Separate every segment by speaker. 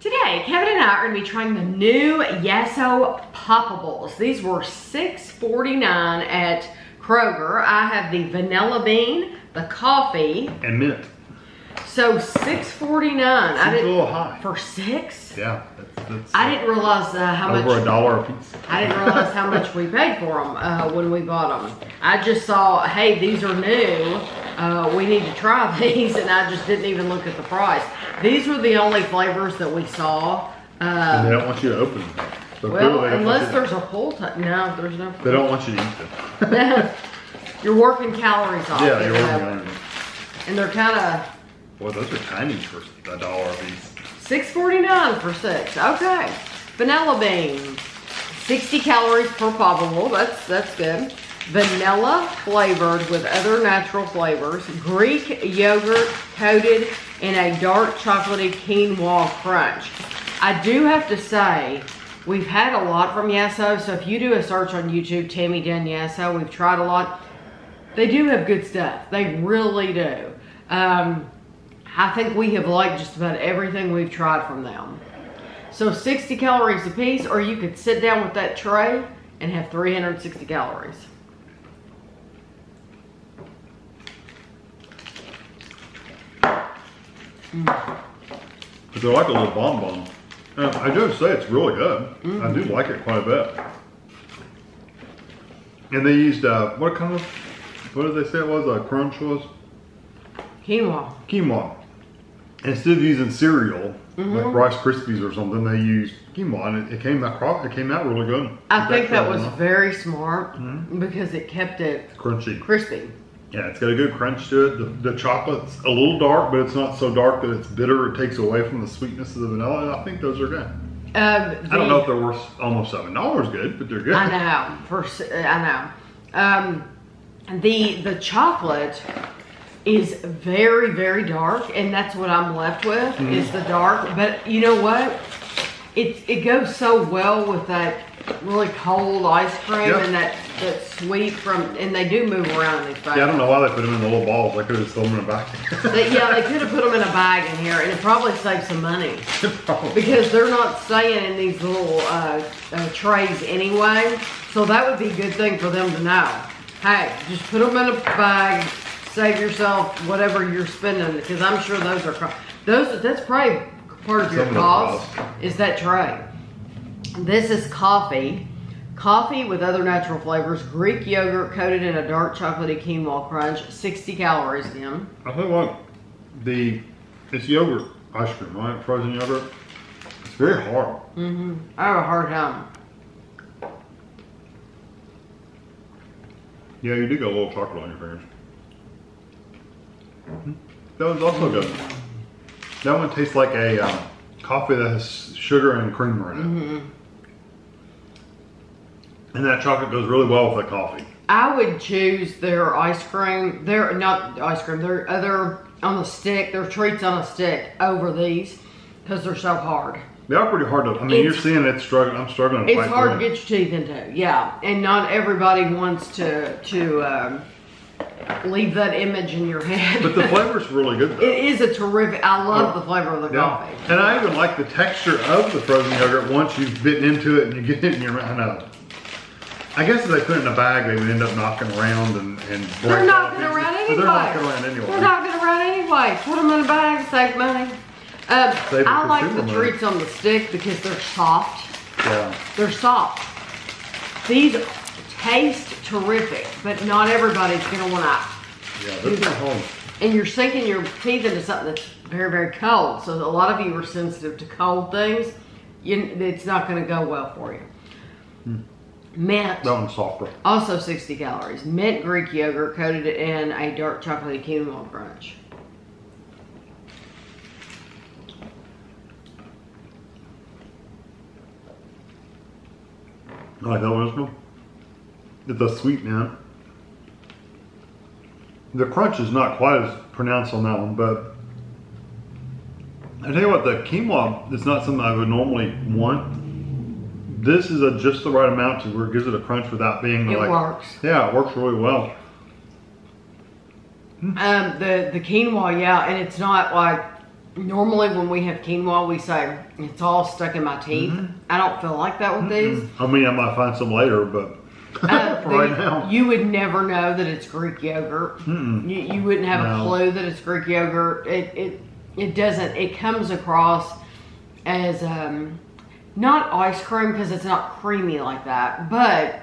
Speaker 1: Today, Kevin and I are going to be trying the new Yasso Poppables. These were $6.49 at Kroger. I have the vanilla bean, the coffee,
Speaker 2: and mint.
Speaker 1: So $6.49.
Speaker 2: I didn't, a little high.
Speaker 1: For 6?
Speaker 2: Yeah.
Speaker 1: I didn't realize how much.
Speaker 2: Over $1 a piece.
Speaker 1: I didn't realize how much we paid for them when we bought them. I just saw, hey, these are new. We need to try these, and I just didn't even look at the price. These were the only flavors that we saw.
Speaker 2: And they don't want you to open them. So
Speaker 1: well, unless there's a pull type. No, there's no.
Speaker 2: They don't want you to eat them.
Speaker 1: You're working calories off.
Speaker 2: Yeah, you're working on them.
Speaker 1: And they're kind of.
Speaker 2: Boy, those are tiny for $1 a piece.
Speaker 1: $6.49 for 6. Okay. Vanilla bean. 60 calories per poppable. That's good. Vanilla flavored with other natural flavors. Greek yogurt coated in a dark chocolatey quinoa crunch. I do have to say, we've had a lot from Yasso, so if you do a search on YouTube, Tammy Done Yasso, we've tried a lot. They do have good stuff. They really do. I think we have liked just about everything we've tried from them. So 60 calories a piece, or you could sit down with that tray and have 360 calories.
Speaker 2: But they're like a little bonbon. I do say it's really good. I do like it quite a bit. And they used, what did they say it was? Crunch was?
Speaker 1: Quinoa.
Speaker 2: Quinoa. Instead of using cereal, like Rice Krispies or something, they used quinoa, and it came out really good.
Speaker 1: I think that was very smart because it kept it crispy.
Speaker 2: Yeah, it's got a good crunch to it. The chocolate's a little dark, but it's not so dark that it's bitter. It takes away from the sweetness of the vanilla, and I think those are good. I don't know if they're worth almost $7 good, but they're good.
Speaker 1: I know. The chocolate is very, very dark, and that's what I'm left with is the dark. But you know what? It goes so well with that really cold ice cream and that sweet and they do move around in these bags.
Speaker 2: Yeah, I don't know why they put them in the little balls. They could have thrown them in a bag.
Speaker 1: They could have put them in a bag in here, and it probably saved some money. Because they're not staying in these little trays anyway. So that would be a good thing for them to know. Hey, just put them in a bag. Save yourself whatever you're spending, because I'm sure that's probably part of your cost is that tray. This is coffee with other natural flavors. Greek yogurt coated in a dark chocolatey quinoa crunch. 60 calories again.
Speaker 2: I tell you what, it's yogurt ice cream, right? Frozen yogurt. It's very hard.
Speaker 1: I have a hard time.
Speaker 2: Yeah, you do get a little chocolate on your fingers. That was also good. That one tastes like a coffee that has sugar and creamer in it. And that chocolate goes really well with the coffee.
Speaker 1: I would choose their ice cream. They're not ice cream. They're other on the stick. Their treats on a stick over these because they're so hard.
Speaker 2: They are pretty hard to. I mean, you're seeing it struggling. I'm struggling.
Speaker 1: It's hard to get your teeth into. Yeah, and not everybody wants to leave that image in your head.
Speaker 2: But the flavor's really good though.
Speaker 1: It is a terrific, I love the flavor of the coffee.
Speaker 2: And I even like the texture of the frozen yogurt once you've bitten into it and you get it in your mouth. I guess if they put it in a bag, they would end up knocking around and
Speaker 1: they're knocking around anyway.
Speaker 2: They're knocking around anyway.
Speaker 1: They're knocking around anyway. Put them in a bag, save money. I like the treats on the stick because they're soft.
Speaker 2: Yeah.
Speaker 1: They're soft. These taste terrific, but not everybody's gonna want to.
Speaker 2: Yeah, they're pretty hard.
Speaker 1: And you're sinking your teeth into something that's very, very cold. So a lot of you are sensitive to cold things. It's not going to go well for you. Mint.
Speaker 2: That one's softer.
Speaker 1: Also 60 calories. Mint Greek yogurt coated in a dark chocolatey quinoa crunch.
Speaker 2: I like that one as well. It's a sweet man. The crunch is not quite as pronounced on that one, but I tell you what, the quinoa is not something I would normally want. This is just the right amount to where it gives it a crunch without being
Speaker 1: it works.
Speaker 2: Yeah, it works really well.
Speaker 1: The quinoa, yeah, and it's not like Normally when we have quinoa, we say it's all stuck in my teeth. I don't feel like that with these.
Speaker 2: I mean, I might find some later, but for right now.
Speaker 1: You would never know that it's Greek yogurt. You wouldn't have a clue that it's Greek yogurt. It doesn't, it comes across as not ice cream because it's not creamy like that, but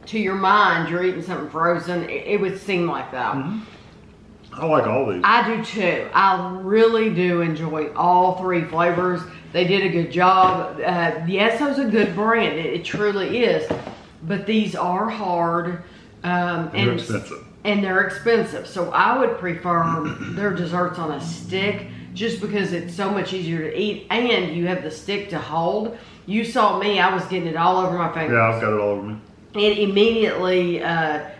Speaker 1: to your mind, you're eating something frozen, it would seem like that.
Speaker 2: I like all these.
Speaker 1: I do too. I really do enjoy all three flavors. They did a good job. Yasso's a good brand. It truly is. But these are hard.
Speaker 2: And they're expensive.
Speaker 1: And they're expensive. So I would prefer their desserts on a stick just because it's so much easier to eat and you have the stick to hold. You saw me, I was getting it all over my fingers.
Speaker 2: Yeah, I've got it all over me.
Speaker 1: It immediately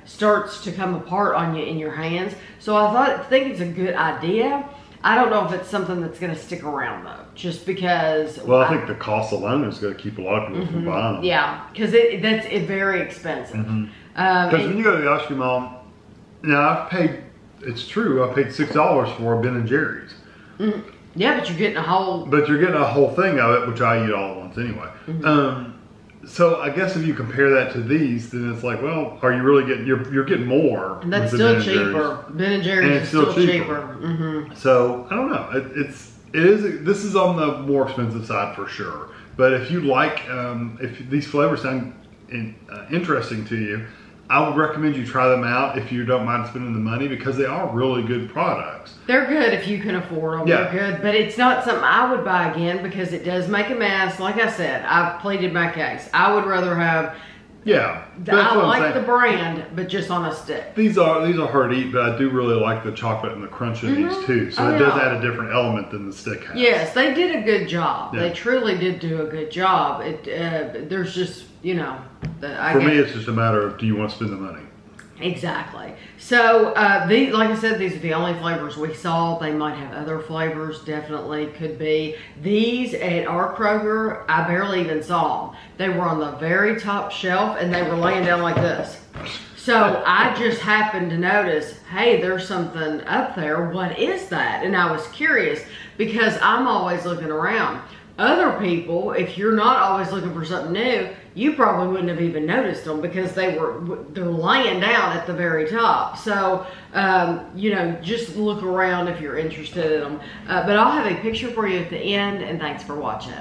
Speaker 1: starts to come apart on you in your hands. So I think it's a good idea. I don't know if it's something that's going to stick around though, just because.
Speaker 2: Well, I think the cost alone is going to keep a lot of people from buying them.
Speaker 1: Yeah, because it's very expensive.
Speaker 2: Because when you go to the ice cream mall, now I've paid. It's true, I paid $6 for a Ben and Jerry's.
Speaker 1: Yeah, but you're getting a whole.
Speaker 2: But you're getting a whole thing of it, which I eat all at once anyway. So I guess if you compare that to these, then it's like, well, are you really getting? You're getting more.
Speaker 1: And that's still cheaper. Ben and Jerry's is still cheaper.
Speaker 2: So I don't know. It is. This is on the more expensive side for sure. But if you like, if these flavors sound interesting to you, I would recommend you try them out if you don't mind spending the money because they are really good products.
Speaker 1: They're good if you can afford them.
Speaker 2: Yeah.
Speaker 1: They're good, but it's not something I would buy again because it does make a mess. Like I said, I've pleaded my case. I would rather have.
Speaker 2: Yeah,
Speaker 1: I like the brand, but just on a stick.
Speaker 2: These are hard to eat, but I do really like the chocolate and the crunch in these too. So it does add a different element than the stick has.
Speaker 1: Yes, they did a good job.
Speaker 2: Yeah.
Speaker 1: They truly did do a good job. There's just, for
Speaker 2: me, it's just a matter of do you want to spend the money?
Speaker 1: Exactly. So these, like I said, these are the only flavors we saw. They might have other flavors, definitely could be. These at our Kroger, I barely even saw them. They were on the very top shelf and they were laying down like this. So I just happened to notice, hey, there's something up there. What is that? And I was curious because I'm always looking around. Other people, if you're not always looking for something new, you probably wouldn't have even noticed them because they're laying down at the very top. So, just look around if you're interested in them. But I'll have a picture for you at the end, and thanks for watching.